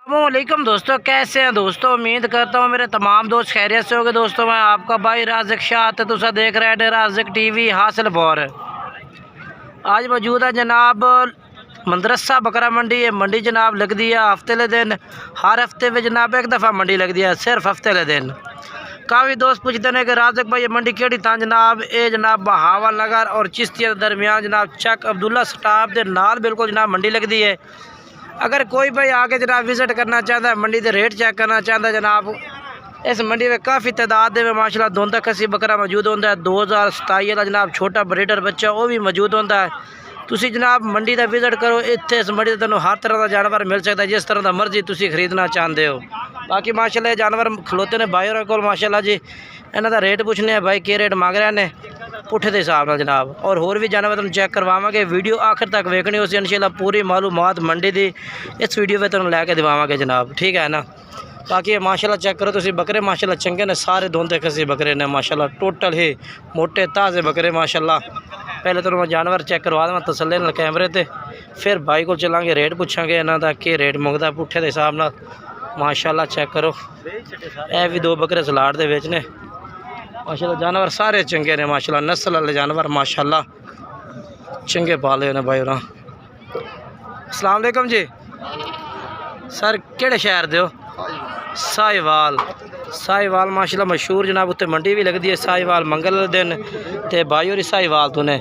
अस्सलामुअलैकुम दोस्तों, कैसे हैं दोस्तों। उम्मीद करता हूँ मेरे तमाम दोस्त खैरियत से होंगे। दोस्तों मैं आपका भाई राज़िक शाह तुसा देख रहे हैं राज़िक टीवी हासिल बौर। आज मौजूद है जनाब मदरसा बकरा मंडी। ये मंडी जनाब लगती है हफ्ते ले दिन, हर हफ्ते में जनाब एक दफ़ा मंडी लगती है, सिर्फ हफ्ते ले दिन। काफ़ी दोस्त पूछते हैं कि राज़िक भाई ये मंडी केड़ी था जनाब। ये जनाब बहावल नगर और चिश्तिया के दरमियान जनाब चक अब्दुल्ला स्टाफ के नाल बिल्कुल जनाब मंडी लगती है। अगर कोई भाई आके जनाब विज़िट करना चाहता है, मंडी के रेट चेक करना चाहता है जनाब, इस मंडी में काफ़ी तादाद में माशाल्लाह दोंदा खसी बकरा मौजूद होता है। 2027 का जनाब छोटा ब्रीडर बच्चा वो भी मौजूद होता है। तुसी जनाब मंडी का विज़िट करो, इतने इस मंडी तुहानू हर तरह का जानवर मिल सकता है, जिस तरह का मर्जी तुसी खरीदना चाहते हो। बाकी माशाल्लाह ये जानवर खलोते ने भाई और को माशाल्लाह जी। इन्हों का रेट पूछने हैं भाई के रेट मांग रहे हैं पुठे के हिसाब न जनाब। और होर भी जानवर तुम चेक करवावे। वीडियो आखिर तक वेखनी उस इंशाल्लाह पूरी मालूमात मंडी की इस वीडियो में तुम लैके दिवावे जनाब, ठीक है ना। बाकी माशाल्लाह चेक करो तुसी बकरे माशाल्लाह चंगे ने, सारे धोंदे खसी बकरे ने माशाल्लाह, टोटल ही मोटे ताज़े बकरे माशाल्लाह। पहले तो मैं जानवर चेक करवा दें तसल्ले नाल कैमरे ते, फिर भाई को चलांगे रेट पूछांगे इन्हों का कि रेट मंगता पुठे के हिसाब नाल। माशाल्लाह चेक करो ए भी दो बकरे सलाड दे बेचने माशाल्लाह। जानवर सारे चंगे ने माशाल्लाह, नस्ल वाले जानवर माशाल्लाह चंगे पाले ने भाई। अस्सलाम वालेकुम जी सर, केड़े शहर दे हो? साहिवाल। साहिवाल माशाल्लाह मशहूर जनाब, उत्ते मंडी भी लगती है साहिवाल मंगल दिन। तो भाई और साहिवाल तो ने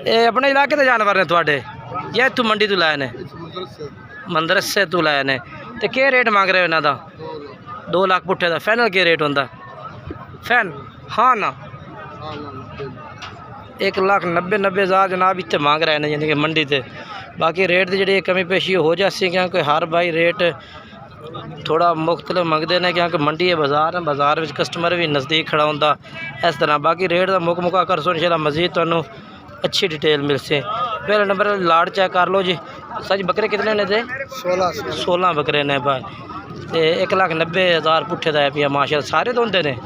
ये अपने इलाके के जानवर ने थोड़े या इतों मंडी तो लाए ने? मदरसे तो लाए ने। तो क्या रेट मांग रहे हो इन्हों का? 2 लाख पुट्ठे का फाइनल क्या रेट होंगे? फैन हाँ ना 1,90,000 जनाब इतने मांग रहे हैं यानी कि मंडी से। बाकी रेट की जी कमी पेशी हो जाती, क्योंकि हर भाई रेट थोड़ा मुख्तलिफ मंगते हैं, क्योंकि मंडी है बाज़ार है, बाज़ार में कस्टमर भी नज़दीक खड़ा होंगे इस तरह। बाकी रेट का मुका कर सो इंशाल्लाह मज़ीद तुहानू अच्छी डिटेल मिल से। पहले नंबर लाड़ चेक कर लो जी। सच बकरे कितने ने थे? 16 बकरे ने भाई। तो 1,90,000 पुट्ठे का पिया माशाल्लाह। सारे धोंदे ने?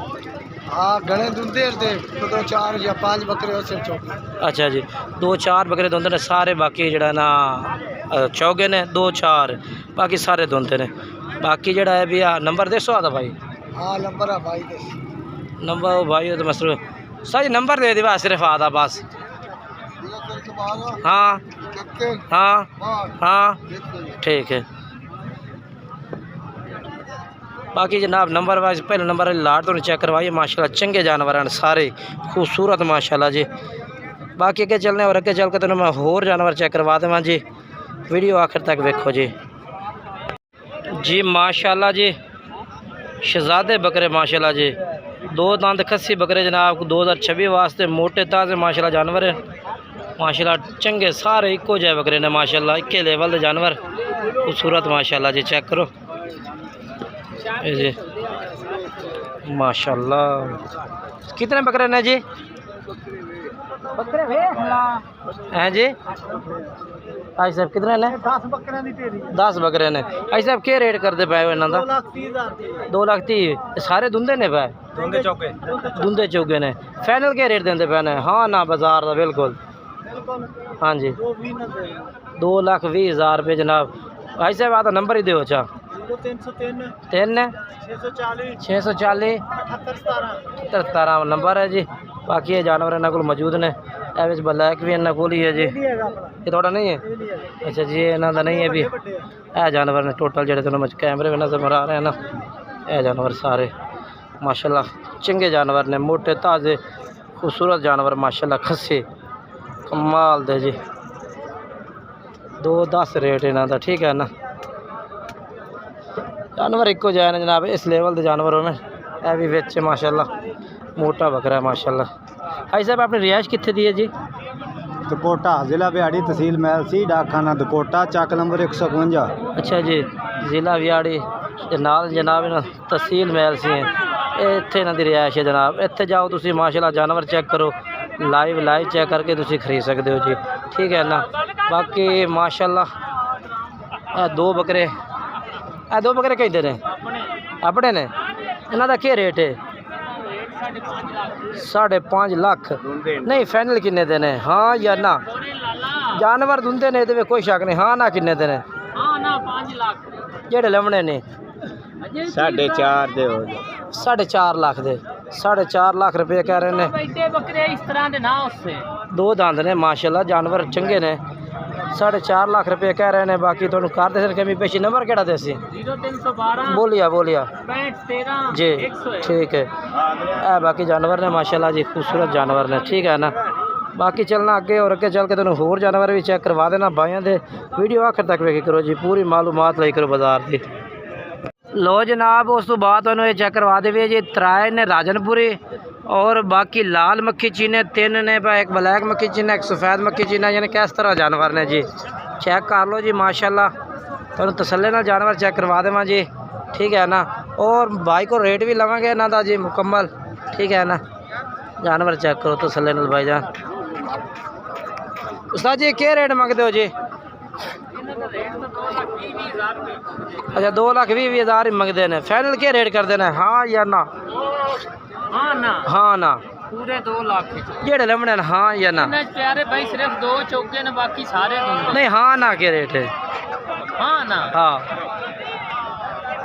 हाँ घने दुंदे तो 4 या 5 बकरे हो सिर्फ चौके। अच्छा जी 2-4 बकरे धोंदे ने सारे, बाकी जड़ा ना चौगे ने 2-4, बाकी सारे धोंदे ने। बाकी जड़ा है भी नंबर दसो आता भाई। हाँ नंबर है भाई दे। नंबर भाई तो मसरूर सही नंबर दे दिवा सिर्फ आता बस। हाँ हाँ हाँ ठीक है। बाकी जनाब नंबर वाइज पहले नंबर लाट तो चेक करवाइए माशाल्लाह, चंगे जानवर हैं सारे खूबसूरत माशाल्लाह जी। बाकी अगे चलने और अगे चल के तो मैं होर जानवर चेक करवा देव जी, वीडियो आखिर तक वेखो जी। जी माशाल्लाह जी शहजादे बकरे माशाल्लाह जी, 2 दांत खस्सी बकरे जनाब 2026 वास्ते मोटे ताज़े माशाल्लाह जानवर है माशाल्लाह। चंगे सारे इको जय बकरे ने माशाल्लाह, इक्के लेवल के जानवर खूबसूरत माशाल्लाह जी। चेक करो जी माशाल्लाह। कितने बकरे ने जी? हैं जी भाई साहब कितने ने? 10 बकरे ने। भाई साहब क्या रेट करते पे इन्हों का? 2,30,000 सारे धुंधे ने पे? धुंधे चौके ने। फाइनल क्या रेट देंगे पे ने? हाँ ना बाजार का बिल्कुल। हाँ जी 2,20,000 रुपये जनाब। भाई साहब आता नंबर ही दो चा 3 640 78 नंबर है जी। बाकी ये जानवर इन्होंने को मौजूद ने। ब्लैक भी इन्होंने को ही है जी। ये थोड़ा नहीं है? अच्छा जी इन्हों का नहीं है भी। यह जानवर ने टोटल जो तुम कैमरे में नजर आ रहे हैं ना, यह जानवर सारे माशाल्लाह चंगे जानवर ने, मोटे ताज़े खूबसूरत जानवर माशाल्लाह, खस्से कमाल दे जी। 2,10 रेट इन्हों का, ठीक है ना। जानवर एको जाए ने जनाब, इस लेवल के जानवरों में यह भी बेचे माशाल्लाह, मोटा बकरा है माशाल्लाह। भाई साहब अपनी रिहाइश कितने दी है जी? दकोटा जिला बिहाड़ी तहसील महल सी डाकखाना दकोटा चक नंबर 152। अच्छा जी जिला बिहाड़ी नाल जनाब तहसील महल सी है, इतने इन्हों की रिहाइश है जनाब। इतने जाओ तुम माशाल्लाह जानवर चेक करो, लाइव चेक करके तुम खरीद सकते हो जी, ठीक है ना। बाकी माशाल्लाह 2 बकरे कहते हैं अपने ने, इन्हों का क्या रेट है? 5.5 लाख नहीं फाइनल किन्ने देने? हाँ या ना? जानवर धुंधे ने तो कोई शक नहीं। हाँ ना किन्ने देने? जेड़े लमने ने 4.5 दे हो 4.5 लाख दे 4.5 लाख रुपये कह रहे ने। बकरे इस तरह दे ना उससे 2 दांद ने माशाल्लाह, जानवर चंगे ने। 4.5 लाख रुपये कह रहे ने। बाकी तुहानू कर दे कमी पेशी। नंबर केड़ा देसी? 0312 बोलिया 65 13 जी 101। ठीक है। बाकी जानवर ने माशाल्लाह जी, खूबसूरत जानवर ने, ठीक है ना। बाकी चलना अगे और अगे चल के तुहानू होर जानवर भी चेक करवा देना भाइयों दे। वीडियो आखिर तक वेखी करो जी, पूरी मालूमात लई करो बाजार की। लो जनाब, उस तो बाद तुहानू ये चेक करवा देवे जी। 3 ने राजनपुरी और बाकी लाल मक्खी चीने 3 ने, एक ब्लैक मक्खी चीना, एक सफ़ेद मक्खी चीना, यानी किस तरह जानवर ने जी। चेक कर लो जी माशाल्लाह, तुहानू तसल्ली नाल जानवर चेक करवा देवां जी, ठीक है ना। और भाई को रेट भी लवांगे इन्हां दा जी मुकम्मल, ठीक है ना। जानवर चेक करो तसल्ली नाल भाईजान। उस्ताद जी क्या रेट मंगते हो जी? अच्छा 2,20,000 ही मंगते हैं। फाइनल क्या रेट करते हैं? हाँ या ना? हाँ ना, हाँ ना पूरे 2 लाख जेड़े लमने ने, हाँ या ना? प्यारे भाई सिर्फ 2 चौके ने, बाकी सारे नहीं हाँ ना क्या रेट है? हाँ ना, हाँ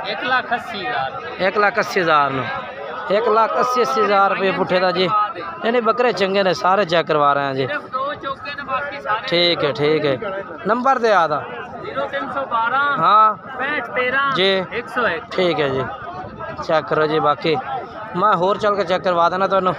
1,80,000 1,80,000 नो 1,80,000 रुपये पुट्ठे दा जी। यानी बकरे चंगे ने, सारे चेक करवा रहे हैं जी। सिर्फ 2 चौके ने, बाकी सारे ठीक है ठीक है। नंबर दे आदा 0312 हाँ 65 13 जी 101। ठीक है जी, चेक करो जी। बाकी मैं होर चल के चेक करवा देना तुहानू।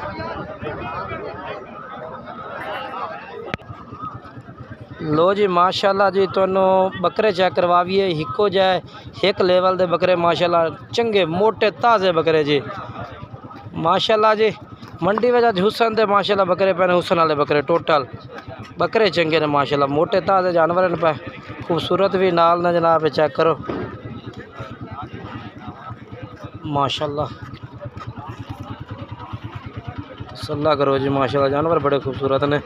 लो जी माशाल्लाह जी, तुहानू बकरे चेक करवाइए। हिको जाए एक लेवल दे बकरे माशाल्लाह, चंगे मोटे ताज़े बकरे जी माशाल्लाह जी। मंडी में अज हुसन दे माशाल्लाह बकरे पैने, हुसन वाले बकरे टोटल बकरे चंगे ने माशाल्लाह, मोटे ताज़े जानवर पे, खूबसूरत भी नाल न जनाब। चेक करो माशाल्लाह, तसल्ला करो जी माशाल्लाह, जानवर बड़े खूबसूरत ने।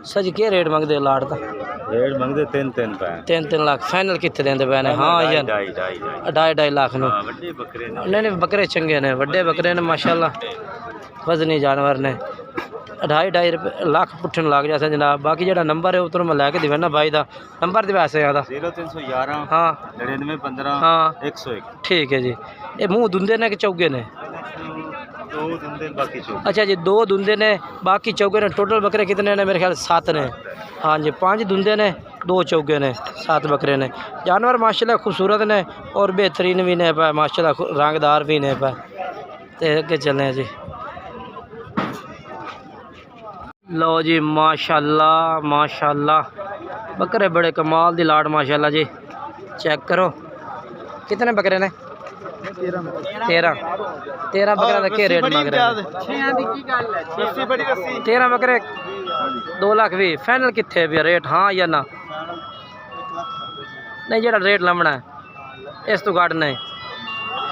सर जी क्या रेट मंगते हो लाट का? रेट मंगदे 3 पे 3 लाख। फाइनल कितने देंदे पे ने? हाँ या 2.5 लाख नो? बड़े बकरे नहीं बकरे चंगे ने, बड़े बकरे ने माशाल्लाह, वजनी जानवर ने। 2.5 लाख पुट्ठन लग जाते जनाब। बाकी जो नंबर है उधर मैं लैके दिवे ना भाई का नंबर दे वैसे ज़्यादा 0311 हाँ 9915 हाँ 101। ठीक है जी। ये मुँह धुंदे ने कि चौगे ने? 2 धंधे बाकी चौके। अच्छा जी 2 धुंदे ने, बाकी चौगे ने। टोटल बकरे कितने ने? मेरे ख्याल 7 ने। हाँ जी 5 धुंदे ने, 2 चौगे ने, 7 बकरे ने। जानवर माशाल्लाह खूबसूरत ने और बेहतरीन भी ने पे माशाल्लाह, रंगदार भी ने पे। तो अगे चलें जी। लो जी माशाल्लाह माशाल्लाह, बकरे बड़े कमाल दी लाट माशाल्लाह जी। चेक करो कितने बकरे ने? 13 बकरे का क्या रेट मांग रहे हैं? 13 बकरे 2,20,000। फाइनल कितने भी रेट? हाँ या ना? नहीं जेड़ा रेट लमना है इस तो घट नहीं।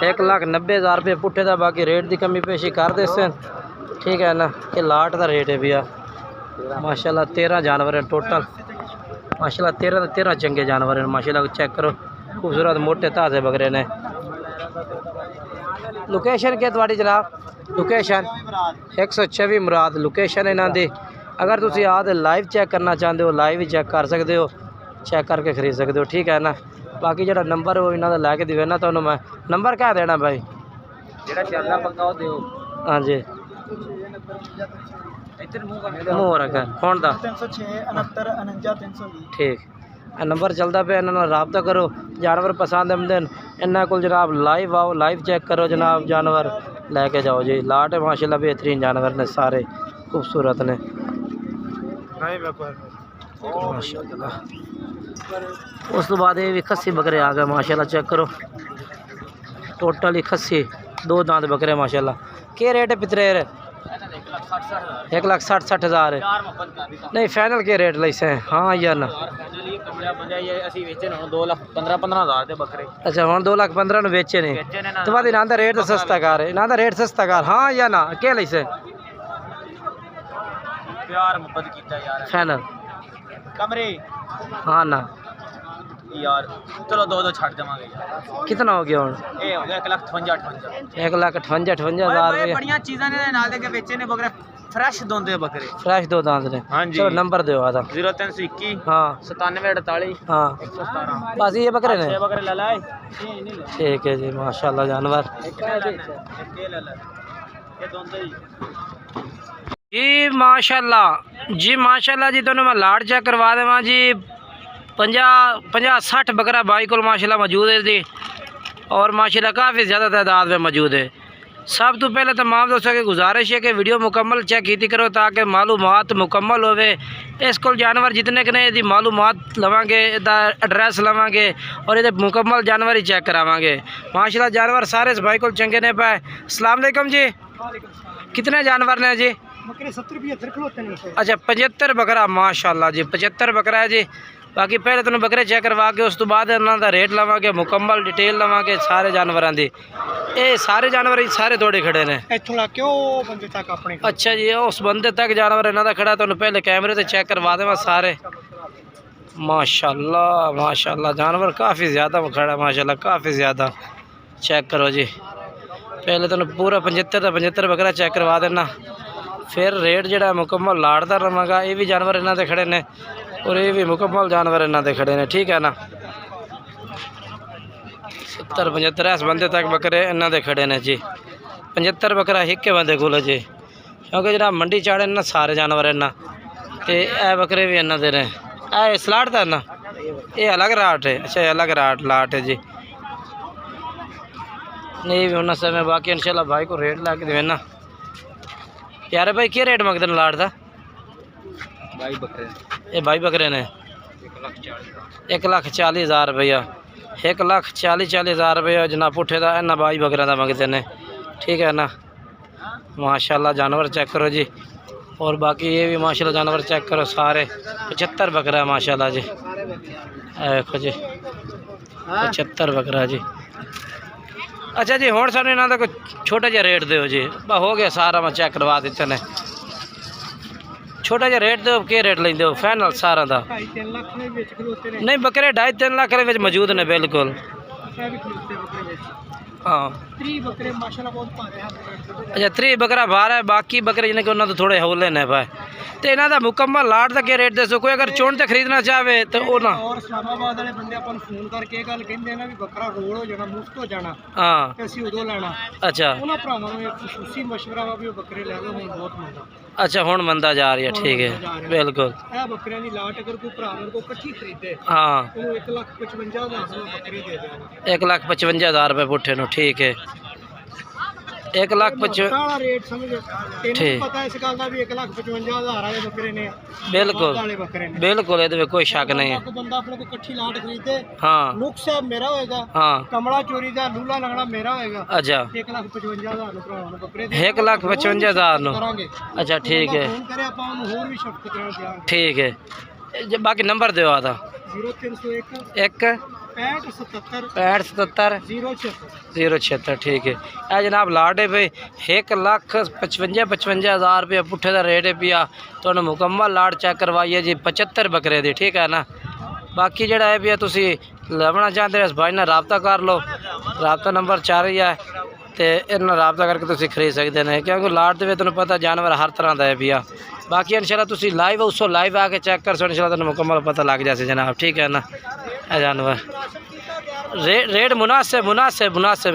1,90,000 रुपये पुट्ठे का। बाकी रेट की कमी पेशी कर दे सन, ठीक है ना। ये लाट का रेट है भैया माशाल्लाह। 13 जानवर हैं टोटल माशाल्लाह, 13 चंगे जानवर हैं माशाल्लाह। चेक करो खूबसूरत मोटे ताज़े बकरे ने। लोकेशन क्या थोड़ी जनाब? लोकेशन 126 मुराद लोकेशन इन्हों की। अगर तुम आद लाइव चेक करना चाहते हो, लाइव ही चेक कर सकते हो, चेक करके खरीद सकते हो, ठीक है ना। बाकी जो नंबर वो इन्हों का लैके देवे ना, तो मैं नंबर क्या देना भाई? चलना पक्का दो। हाँ जी मूँह रखा फोन का 306 69 49 320। ठीक नंबर चलता पे, इन्होंने रबता करो। जानवर पसंद आते इन्होंने को जनाब। लाइव आओ, लाइव चेक करो जनाब, जानवर लैके जाओ जी। लाट है माशाल्लाह, बेहतरीन जानवर ने, सारे खूबसूरत ने माशाल्लाह। उस तो बाद ये भी खस्सी बकरे आ गए माशाल्लाह। चेक करो टोटल ही खस्सी 2 दांत बकरे माशाल्लाह। क्या रेट है पितरेर? 1,60,000 है। नहीं फाइनल के रेट लैसे? हाँ या ना? अच्छा हम 2,15,000 बेचे ने, तो बाद इन्हों का रेट तो सस्ता कर, इन्हों का रेट सस्ता कर। हाँ या ना? क्या लैसे फाइनल? कमरे हाँ ना यार चलो दो छड़ देवांगे यार कितना हो गया हुण? ये हो गया 1,58,58 1,58,58 भाई रुपये बड़ियां चीज़ां ने नाल दे के बेचे ने बकरे फ्रेश दोंदे बकरे फ्रैश दो दांत ने। हाँ जी। चलो नंबर दो आधा। 0321 हाँ 9748 हाँ 117 बस ये बकरे ने। 6 बकरे ले लाए ठीक है जी माशाल्लाह जानवर एक ये ले ले ये दोंदे ही जी माशाल्लाह जी दोनों मैं लाड़ चेक करवा देवां जी 50-60 बकरा भाई को माशाल्लाह मौजूद है जी और माशाल्लाह काफ़ी ज़्यादा तादाद में मौजूद है। सब तो पहले तमाम दोस्तों की गुजारिश है कि वीडियो मुकम्मल चेक की करो ताकि मालूमात मुकम्मल होवे। इस को जानवर जितने के ने मालूमात लवांगे एड्रैस लवांगे और ये मुकम्मल जानवर ही चेक करावांगे। माशाल्लाह जानवर सारे इस भाई को चंगे ने पाए। अस्सलाम वालेकुम जी, कितने जानवर ने जी? बकरे 70-75 खलोते ने। अच्छा 75 बकरा माशाल्लाह जी 75 बकरा है जी। बाकी पहले तुम बकरे चेक करवा के उस तो बाद इन्हों का रेट लवांगे मुकम्मल डिटेल लवांगे सारे जानवरों की। ये सारे जानवर सारे थोड़े खड़े ने इत्थों ला के ओ बंदे तक अपने। अच्छा जी उस बंदे तक जानवर इन्हों का खड़ा तुम पहले कैमरे से चेक करवा देवा सारे। माशाल्लाह माशाल्लाह जानवर काफ़ी ज़्यादा खड़ा माशाल्लाह काफ़ी ज़्यादा। चेक करो जी पहले तुम पूरा 75 बकरा चेक करवा देना फिर रेट जोड़ा मुकम्मल लाड़ता रवांगा। ये भी जानवर इन्हों के खड़े ने और ये भी मुकम्मल जानवर इन्हों के खड़े ने ठीक है ना। 70-75 इस बंदे तक बकरे इन्हों के खड़े ने जी। 75 बकरा एक बंदे को जी क्योंकि जरा मंडी चाड़े ना सारे जानवर इन्ना तो यह बकरे भी इन्हों के ने। ए सलाट था ना ये अलग राट है। अच्छा अलग लाट है जी नहीं भी उन्होंने समय बाकी इंशाल्लाह भाई को रेट ला के देना। प्यारे भाई क्या रेट मंगते हैं लाट का? ये भाई बकरे ने 1,40,000 रुपया 1,40,000 रुपया जना पुठे का इन्ना भाई बकरे का मंगते हैं ठीक है ना। माशाल्लाह जानवर चेक करो जी और बाकी ये भी माशाल्लाह जानवर चेक करो सारे 75 बकरा है माशाल्लाह जी। देखो जी 75 बकरा जी। अच्छा जी हुण सानूं इन्हां दा कोई छोटा जिहा रेट दो जी बस हो गया सारा मैं चेक करवा दिते ने। छोटा जिहा रेट दो क्या रेट लेंदे हो फाइनल सारा दा? 2.5-3 लाख ਦੇ ਵਿੱਚ ਖਲੋਤੇ ਨੇ। नहीं बकरे 2.5-3 लाख ਦੇ ਵਿੱਚ मौजूद ने बिल्कुल। ਇਹ ਵੀ ਖਲੋਤੇ ਬੱਕਰੇ ਵਿੱਚ हाँ 30 ਬੱਕਰੇ ਮਾਸ਼ਾਅੱਲਾ ਬਹੁਤ ਭਾਰੇ ਹਨ। अच्छा 3 बकरा बाहर है बाकी बकरे जिन्हें कि उन्होंने तो थोड़े हौले ने भाई तो इन्हों का मुकम्मल लाट का क्या रेट दसो? कोई अगर चुन ते खरीदना चाहे तो वो ना और इस्लामाबाद वाले बंदे अपन फोन करके ਇਹ ਗੱਲ ਕਹਿੰਦੇ ਨੇ ਵੀ ਬੱਕਰਾ ਰੋਲ ਹੋ ਜਾਣਾ ਮੁਫਤ ਹੋ ਜਾਣਾ हाँ ਤੇ ਅਸੀਂ ਉਦੋਂ ਲੈਣਾ। अच्छा ਉਹਨਾਂ ਭਰਾਵਾਂ ਨੂੰ ਇੱਕ ਖੁਸ਼ੀ ਮਸ਼ਵਰਾ ਵਾ ਵੀ ਉਹ ਬੱਕਰੇ ਲੈ ਲਓ ਹੁਣ ਬਹੁਤ ਮੰਦਾ। अच्छा हुण मंदा जा रही है ठीक है बिल्कुल। ਇਹ ਬੱਕਰਿਆਂ ਦੀ ਲਾਟ ਅਗਰ ਕੋਈ ਭਰਾ ਮੇਰੇ ਕੋਲ ਇਕੱਠੀ ਖਰੀਦੇ हाँ ਉਹਨੂੰ 1,55,000 ਨੂੰ ਬੱਕਰੀ ਦੇ ਦੇਣਾ। 1,55,000 रुपये पुट्ठे नो ठीक है 1,55,000 ਵਾਲਾ ਰੇਟ ਸਮਝ ਤੈਨੂੰ ਪਤਾ ਇਸ ਗੱਲ ਦਾ ਵੀ 1,55,000 ਵਾਲੇ ਬੱਕਰੇ ਨੇ बिल्कुल ਵਾਲੇ ਬੱਕਰੇ ਨੇ। बिल्कुल ये कोई शक नहीं है। ਇੱਕ ਬੰਦਾ ਆਪਣੇ ਕੋਲ ਇਕੱਠੀ ਲਾਟ ਖਰੀਦੇ हाँ ਨੁਕਸ ਹੈ ਮੇਰਾ ਹੋਏਗਾ हाँ ਕਮਲਾ ਚੋਰੀ ਦਾ ਲੂਲਾ ਲੰਗਣਾ ਮੇਰਾ ਹੋਏਗਾ। अच्छा 1,55,000 ਨੂੰ ਭਰਾਵਾਂ ਨੂੰ ਬੱਕਰੇ 1,55,000 नो ਕਰਾਂਗੇ। अच्छा ठीक है ਫੋਨ ਕਰੇ ਆਪਾਂ ਉਹਨੂੰ ਹੋਰ ਵੀ ਸ਼ਫਕਤ ਨਾਲ ਦਿਆਂਗੇ। ठीक है बाकी नंबर दो आधा 0301 1 6577 6577 076 076 ठीक है। ਇਹ जनाब लाट है भाई 1,55,000 रुपया पुट्ठे का रेट है पिया तो मुकम्मल लाट चेक करवाइए जी 75 बकरे दी ठीक है ना। बाकी जोड़ा है पिया तुसी लभना चाहते हो इस भाई ने रबता कर लो रबता नंबर 4 ही है तो इन्हें रबता करके तुसी खरीद सकते हैं क्योंकि लाट के तुम पता जानवर हर तरह का है पिया। बाकी इंशाल्लाह तुसी लाइव उसो लाइव आके चेक कर सो इंशाल्लाह तुम मुकम्मल पता लग जाए जनाब ठीक है ना। ये जानवर रेट मुनासिब है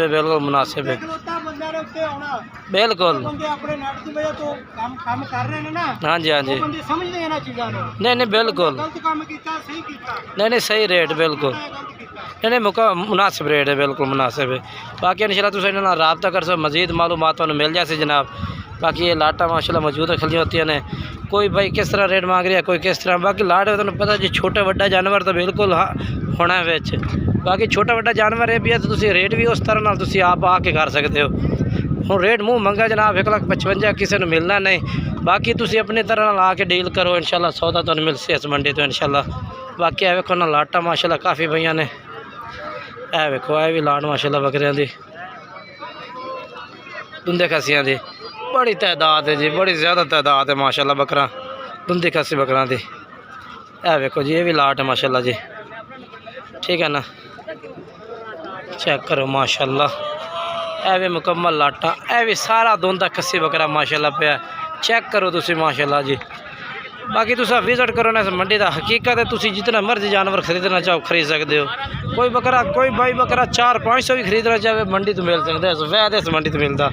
बिल्कुल मुनासिब है ਖਲੋਤਾ ਬੰਦਿਆਂ ਦੇ ਉੱਤੇ ਆਉਣਾ। बिल्कुल। ਬੰਦੇ ਆਪਣੇ ਨੈਟ ਦੀ ਵਜ੍ਹਾ ਤੋਂ ਕੰਮ ਕਰ ਰਹੇ ਨੇ ਨਾ हाँ जी हाँ जी ਉਹ ਬੰਦੇ ਸਮਝਦੇ ਇਹਨਾਂ ਚੀਜ਼ਾਂ ਨੂੰ। नहीं बिल्कुल ਗਲਤ ਕੰਮ ਕੀਤਾ ਸਹੀ ਕੀਤਾ नहीं सही रेट बिल्कुल ਗਲਤ ਕੀਤਾ। नहीं मुनासिब रेट है बिल्कुल मुनासिब है। बाकी इंशाल्लाह तुम इन्होंने रबता कर सो मजीद मालूमात तुहानू मिल जाए जनाब। बाकी ये लाटा माशाल्लाह मौजूद खली होती ने कोई भाई किस तरह रेट मांग रहा है कोई किस तरह। बाकी लाट तुहानू पता जी छोटा वड्डा जानवर तो बिल्कुल होना है विच। बाकी छोटा वड्डा जानवर है भी है तो तुसी रेट भी उस तरह नाल तुसी आप आके कर सकते हो। हुण रेट मूँह मंगा जनाब 1,55,000 किसी को मिलना नहीं। बाकी तुसी अपनी तरह नाल आके डील करो इंशाल्लाह सौदा तुहानू मिल से इस मंडी तो इंशाल्लाह। बाकी ए वेखो ना लाटा माशाल्लाह काफ़ी भैया ने ए वेखो ए भी लाट माशाल्लाह बकरियां दी दुंदे खसियां दी बड़ी तादाद है जी बड़ी ज़्यादा तादाद है माशाल्लाह बकरा दुंदी खसी बकरा दी। ए वेखो जी ये भी लाट है माशाल्लाह जी ठीक है ना। चेक करो माशाल्लाह, ए भी मुकम्मल लाटा, ए भी सारा दोंदा कस्सी बकरा माशाल्लाह पे। चेक करो तुसी माशाल्लाह जी। बाकी तुसा विजिट करो ना इस मंडी का। हकीकत है तुसी जितना मर्जी जानवर खरीदना चाहो खरीद सकते हो। कोई बकरा कोई भाई बकरा 400-500 भी खरीदना चाहे मंडी तो मिल सकता है। वैद इस मंडी तो मिलता,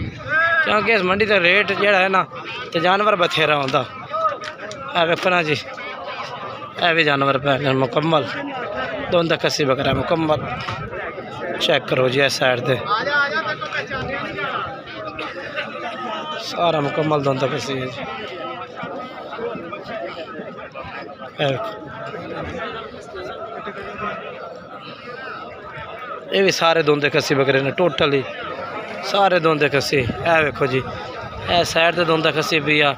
क्योंकि इस मंडी का रेट जोड़ा है ना तो जानवर बथेरा होता। ए वेखो ना जी, ए भी जानवर पे मुकम्मल दोंदा कस्सी बकरा मुकम्मल। चेक करो जी इस साइड से सारा मुकम्मल दोंदा कस्सी है जी। ये भी सारे दोंदे कस्सी बकरे ने, टोटली सारे दोंदे कस्सी। ए वेखो जी, ए साइड ते दोंदा कस्सी भी आ,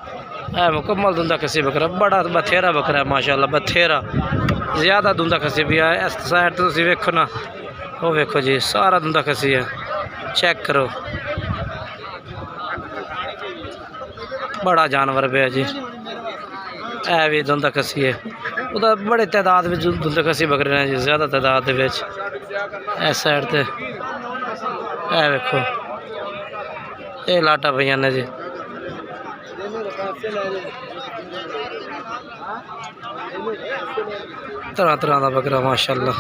ए मुकम्मल दोंदा कस्सी बकरा। बड़ा बथेरा बकरा है माशाल्लाह, बथेरा ज़्यादा दोंदा कस्सी भी आ। इस साइड तो तुसीं वेखो ना, वो वेखो जी सारा दोंदा कस्सी है। चेक करो, बड़ा जानवर भी है जी। ए भी दोंदा कस्सी है, उधर बड़े तादाद में दोंदा कस्सी बकरे हैं जी, ज़्यादा तादाद के विच। इस साइड ते ए वेखो, ये लाटा पईयां ने जी। तरह तरह का बकरा माशाल्लाह।